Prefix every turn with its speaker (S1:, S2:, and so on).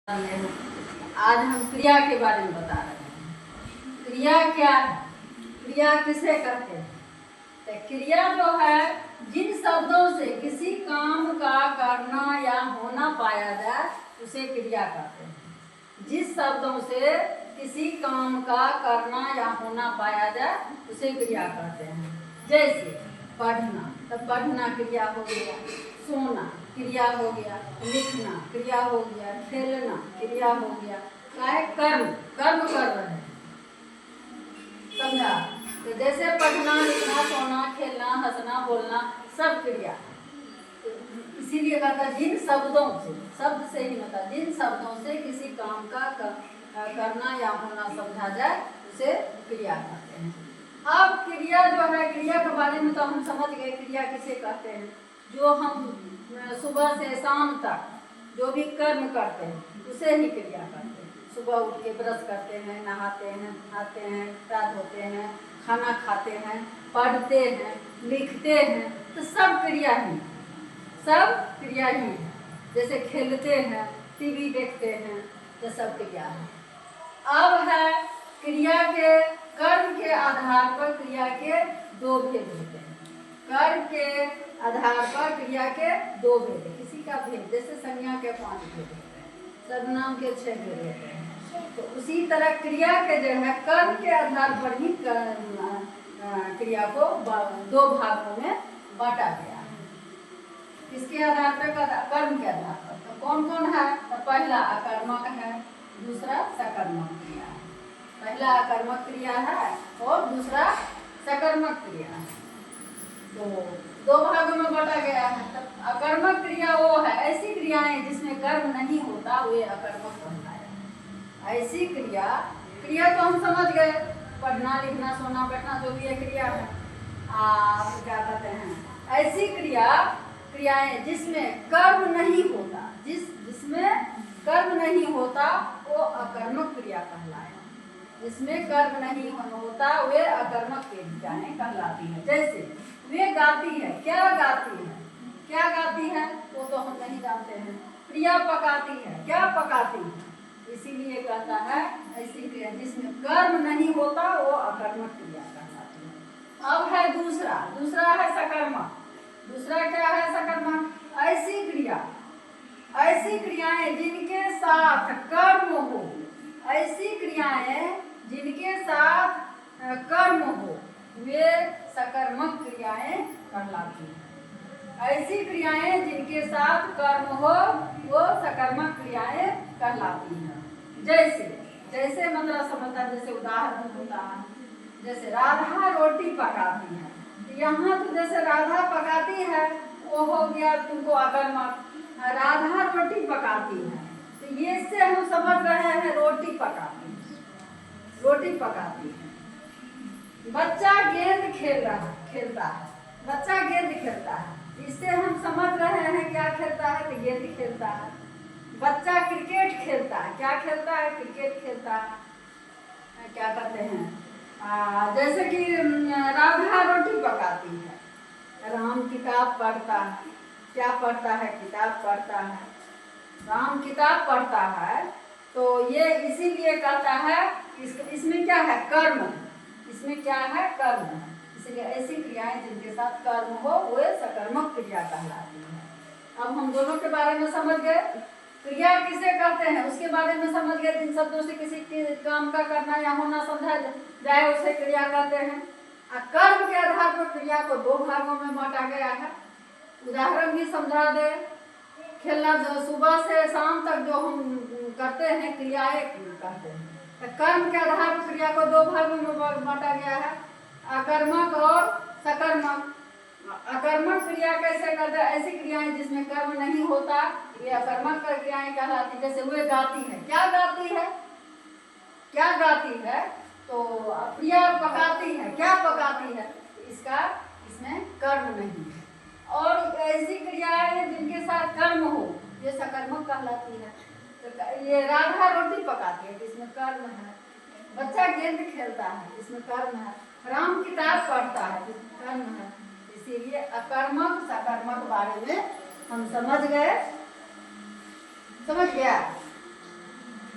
S1: आज हम क्रिया के बारे में बता रहे हैं। क्रिया क्या है? क्रिया किसे कहते हैं? तो क्रिया जो है जिन शब्दों से किसी काम का करना या होना पाया जाए उसे क्रिया कहते हैं। जिस शब्दों से किसी काम का करना या होना पाया जाए उसे क्रिया कहते हैं। जैसे पढ़ना, तो पढ़ना क्रिया हो गया। सोना क्रिया हो गया। लिखना क्रिया हो गया। खेलना क्रिया हो गया। कर्म कर्म कर रहे हैं, समझा? तो जैसे पढ़ना, लिखना, सोना, खेलना, हंसना, बोलना सब क्रिया। इसीलिए कहता है जिन शब्दों से, शब्द से ही मतलब जिन शब्दों से किसी काम का करना या होना समझा जाए उसे क्रिया कहते हैं। अब क्रिया जो है, क्रिया के बारे में तो हम समझ गए क्रिया किसे कहते हैं। जो हम सुबह से शाम तक जो भी कर्म करते हैं उसे ही क्रिया करते हैं। सुबह उठ के ब्रश करते हैं, नहाते हैं, खाते हैं, पैर धोते हैं, खाना खाते हैं, पढ़ते हैं, लिखते हैं, तो सब क्रिया ही, सब क्रिया ही है। जैसे खेलते हैं, टीवी देखते हैं, तो सब क्रिया है। अब है क्रिया के कर्म के आधार पर क्रिया के दो भेद होते हैं। कर्म के आधार पर क्रिया के दो भेद, किसी का भेद जैसे संज्ञा के 5 भेद होते हैं, सर्वनाम के 6 भेद होते हैं। तो उसी तरह क्रिया के जो है कर्म के आधार पर ही क्रिया को दो भागों में बांटा गया है। किसके आधार पर? कर्म के आधार पर। तो कौन कौन है? तो पहला अकर्मक है, दूसरा सकर्मक क्रिया है। पहला अकर्मक क्रिया है और दूसरा सकर्मक क्रिया है। तो दो भागों में बांटा गया है। तो अकर्मक क्रिया वो है, ऐसी क्रियाएं जिसमें कर्म नहीं होता वे अकर्मक कहलाए। ऐसी क्रिया तो हम समझ गए, पढ़ना, लिखना, सोना, बैठना जो भी है क्रिया है। क्या कहते हैं? ऐसी क्रियाएं जिसमें कर्म नहीं होता, जिसमें कर्म नहीं होता वो अकर्मक क्रिया कहलाए। जिसमें कर्म नहीं होता वे अकर्मक क्रियाएं कहलाती हैं। जैसे वे गाती है, क्या गाती है? क्या गाती है वो तो हम नहीं जानते हैं। प्रिया पकाती है, क्या पकाती है? इसीलिए कहता है ऐसी क्रिया जिसमें कर्म नहीं होता वो अकर्मक क्रिया कहलाती है। अब है दूसरा है सकर्मक। दूसरा क्या है? सकर्मक। ऐसी क्रियाएं जिनके साथ कर्म हो, ऐसी क्रियाएं जिनके साथ कर्म हो वे सकर्मक क्रियाएं कहलाती हैं। ऐसी क्रियाएं जिनके साथ कर्म हो वो सकर्मक क्रियाएं कहलाती हैं। जैसे मतलब समझता, जैसे उदाहरण होता है, जैसे राधा रोटी पकाती है। यहाँ तो जैसे राधा पकाती है वो हो गया तुमको अकर्मक। राधा रोटी पकाती है तो ये से हम समझ रहे हैं रोटी पकाती है। बच्चा गेंद खेलता है। बच्चा गेंद खेलता है, इससे हम समझ रहे हैं क्या खेलता है? तो गेंद खेलता है। बच्चा क्रिकेट खेलता है, क्या खेलता है? क्रिकेट खेलता है। क्या कहते हैं? जैसे कि राधा रोटी पकाती है, राम किताब पढ़ता है। क्या पढ़ता है? किताब पढ़ता है। राम किताब पढ़ता है तो ये इसीलिए कहता है इसमें क्या है? कर्म। इसमें क्या है? कर्म है। इसलिए ऐसी क्रियाएं जिनके साथ कर्म हो वे सकर्मक क्रिया कहलाती है। अब हम दोनों के बारे में समझ गए। क्रिया किसे कहते हैं उसके बारे में समझ गए। जिन शब्दों से किसी के काम का करना या होना समझा जाए उसे क्रिया कहते हैं। कर्म के आधार पर क्रिया को दो भागों में बांटा गया है। उदाहरण भी समझा दे। खेलना, जो सुबह से शाम तक जो हम करते हैं क्रियाएं कहते हैं। तो कर्म के आधार पर क्रिया को दो भागों में बांटा गया है, अकर्मक और सकर्मक। अकर्मक क्रिया कैसे करते हैं? ऐसी क्रियाएं जिसमें कर्म नहीं होता ये अकर्मक क्रियाएं कहलाती। जैसे वे गाती है, क्या गाती है? तो प्रिया पकाती है, क्या पकाती है? इसमें कर्म नहीं है। और ऐसी क्रियाएं जिनके साथ कर्म हो ये सकर्मक कहलाती है। तो ये राधा रोटी पकाती है, इसमें कर्म है। बच्चा गेंद खेलता है, इसमें कर्म है। राम किताब पढ़ता है, इसमें कर्म है। इसीलिए अकर्मक सकर्मक बारे में हम समझ गया।